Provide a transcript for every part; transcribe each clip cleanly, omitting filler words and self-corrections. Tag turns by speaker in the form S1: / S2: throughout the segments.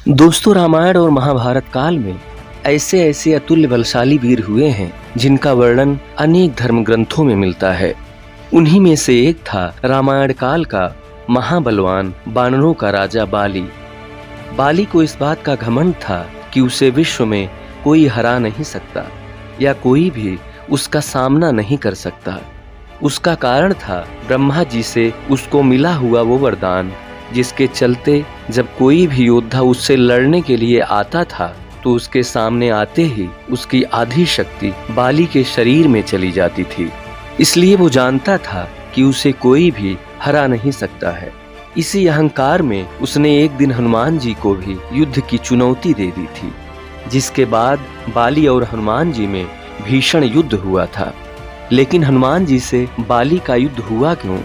S1: दोस्तों, रामायण और महाभारत काल में ऐसे ऐसे अतुल्य बलशाली वीर हुए हैं जिनका वर्णन अनेक धर्म ग्रंथों में मिलता है। उन्हीं में से एक था रामायण काल का महाबलवान वानरों का राजा बाली। बाली को इस बात का घमंड था कि उसे विश्व में कोई हरा नहीं सकता या कोई भी उसका सामना नहीं कर सकता। उसका कारण था ब्रह्मा जी से उसको मिला हुआ वो वरदान, जिसके चलते जब कोई भी योद्धा उससे लड़ने के लिए आता था तो उसके सामने आते ही उसकी आधी शक्ति बाली के शरीर में चली जाती थी। इसलिए वो जानता था कि उसे कोई भी हरा नहीं सकता है। इसी अहंकार में उसने एक दिन हनुमान जी को भी युद्ध की चुनौती दे दी थी, जिसके बाद बाली और हनुमान जी में भीषण युद्ध हुआ था। लेकिन हनुमान जी से बाली का युद्ध हुआ क्यों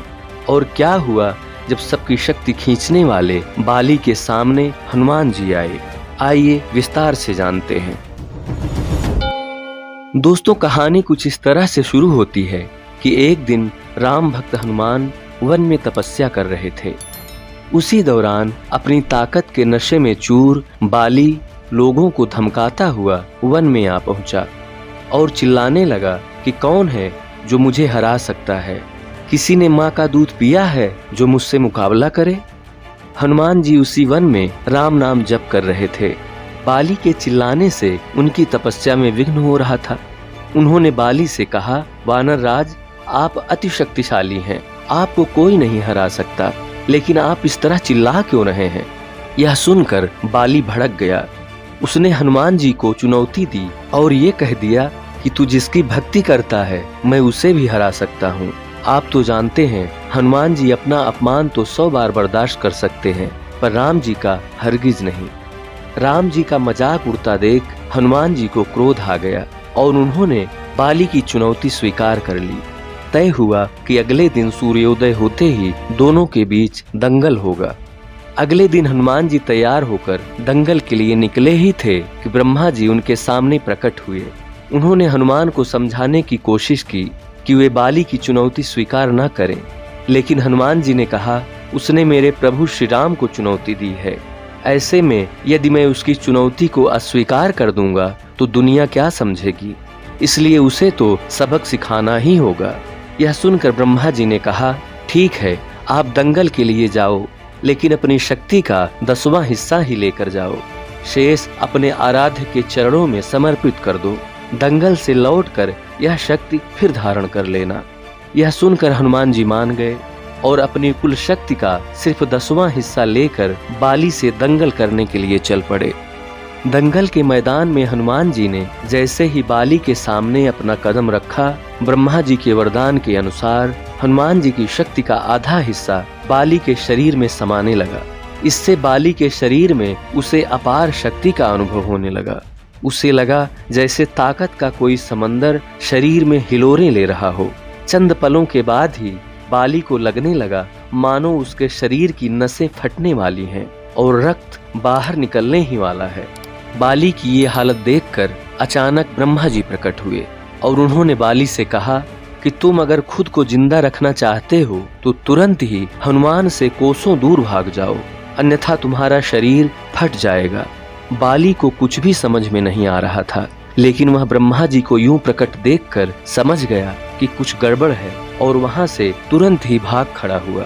S1: और क्या हुआ जब सबकी शक्ति खींचने वाले बाली के सामने हनुमान जी आए? आइए विस्तार से जानते हैं। दोस्तों, कहानी कुछ इस तरह से शुरू होती है कि एक दिन राम भक्त हनुमान वन में तपस्या कर रहे थे। उसी दौरान अपनी ताकत के नशे में चूर बाली लोगों को धमकाता हुआ वन में आ पहुंचा और चिल्लाने लगा कि कौन है जो मुझे हरा सकता है? किसी ने माँ का दूध पिया है जो मुझसे मुकाबला करे? हनुमान जी उसी वन में राम नाम जप कर रहे थे। बाली के चिल्लाने से उनकी तपस्या में विघ्न हो रहा था। उन्होंने बाली से कहा, वानर राज, आप अति शक्तिशाली हैं, आपको कोई नहीं हरा सकता, लेकिन आप इस तरह चिल्ला क्यों रहे हैं? यह सुनकर बाली भड़क गया। उसने हनुमान जी को चुनौती दी और ये कह दिया कि तू जिसकी भक्ति करता है मैं उसे भी हरा सकता हूँ। आप तो जानते हैं हनुमान जी अपना अपमान तो 100 बार बर्दाश्त कर सकते हैं, पर राम जी का हरगिज नहीं। राम जी का मजाक उड़ता देख हनुमान जी को क्रोध आ गया और उन्होंने बाली की चुनौती स्वीकार कर ली। तय हुआ कि अगले दिन सूर्योदय होते ही दोनों के बीच दंगल होगा। अगले दिन हनुमान जी तैयार होकर दंगल के लिए निकले ही थे कि ब्रह्मा जी उनके सामने प्रकट हुए। उन्होंने हनुमान को समझाने की कोशिश की कि वे बाली की चुनौती स्वीकार न करें, लेकिन हनुमान जी ने कहा, उसने मेरे प्रभु श्री राम को चुनौती दी है। ऐसे में यदि मैं उसकी चुनौती को अस्वीकार कर दूंगा तो दुनिया क्या समझेगी? इसलिए उसे तो सबक सिखाना ही होगा। यह सुनकर ब्रह्मा जी ने कहा, ठीक है, आप दंगल के लिए जाओ, लेकिन अपनी शक्ति का 10वां हिस्सा ही लेकर जाओ। शेष अपने आराध्य के चरणों में समर्पित कर दो। दंगल से लौटकर यह शक्ति फिर धारण कर लेना। यह सुनकर हनुमान जी मान गए और अपनी कुल शक्ति का सिर्फ 10वां हिस्सा लेकर बाली से दंगल करने के लिए चल पड़े। दंगल के मैदान में हनुमान जी ने जैसे ही बाली के सामने अपना कदम रखा, ब्रह्मा जी के वरदान के अनुसार हनुमान जी की शक्ति का आधा हिस्सा बाली के शरीर में समाने लगा। इससे बाली के शरीर में उसे अपार शक्ति का अनुभव होने लगा। उसे लगा जैसे ताकत का कोई समंदर शरीर में हिलोरें ले रहा हो। चंद पलों के बाद ही बाली को लगने लगा मानो उसके शरीर की नसें फटने वाली हैं और रक्त बाहर निकलने ही वाला है। बाली की ये हालत देखकर अचानक ब्रह्मा जी प्रकट हुए और उन्होंने बाली से कहा कि तुम अगर खुद को जिंदा रखना चाहते हो तो तुरंत ही हनुमान से कोसों दूर भाग जाओ, अन्यथा तुम्हारा शरीर फट जाएगा। बाली को कुछ भी समझ में नहीं आ रहा था, लेकिन वह ब्रह्मा जी को यूं प्रकट देखकर समझ गया कि कुछ गड़बड़ है और वहां से तुरंत ही भाग खड़ा हुआ।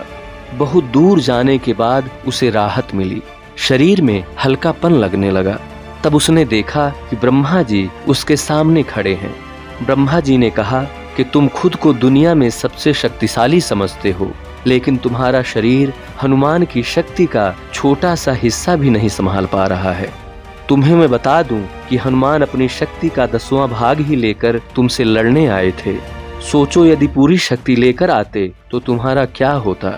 S1: बहुत दूर जाने के बाद उसे राहत मिली, शरीर में हल्कापन लगने लगा। तब उसने देखा कि ब्रह्मा जी उसके सामने खड़े हैं। ब्रह्मा जी ने कहा कि तुम खुद को दुनिया में सबसे शक्तिशाली समझते हो, लेकिन तुम्हारा शरीर हनुमान की शक्ति का छोटा सा हिस्सा भी नहीं संभाल पा रहा है। तुम्हें मैं बता दूं कि हनुमान अपनी शक्ति का 10वां भाग ही लेकर तुमसे लड़ने आए थे। सोचो यदि पूरी शक्ति लेकर आते तो तुम्हारा क्या होता?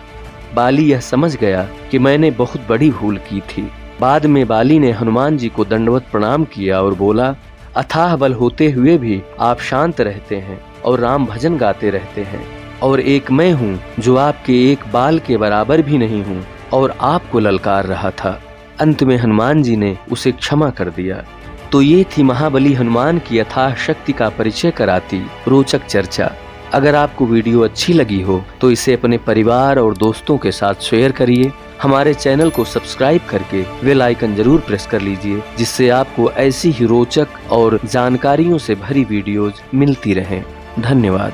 S1: बाली यह समझ गया कि मैंने बहुत बड़ी भूल की थी। बाद में बाली ने हनुमान जी को दंडवत प्रणाम किया और बोला, अथाह बल होते हुए भी आप शांत रहते हैं और राम भजन गाते रहते हैं, और एक मैं हूँ जो आपके एक बाल के बराबर भी नहीं हूँ और आपको ललकार रहा था। अंत में हनुमान जी ने उसे क्षमा कर दिया। तो ये थी महाबली हनुमान की यथाह शक्ति का परिचय कराती रोचक चर्चा। अगर आपको वीडियो अच्छी लगी हो तो इसे अपने परिवार और दोस्तों के साथ शेयर करिए। हमारे चैनल को सब्सक्राइब करके बेल आइकन जरूर प्रेस कर लीजिए, जिससे आपको ऐसी ही रोचक और जानकारियों से भरी वीडियोज मिलती रहें। धन्यवाद।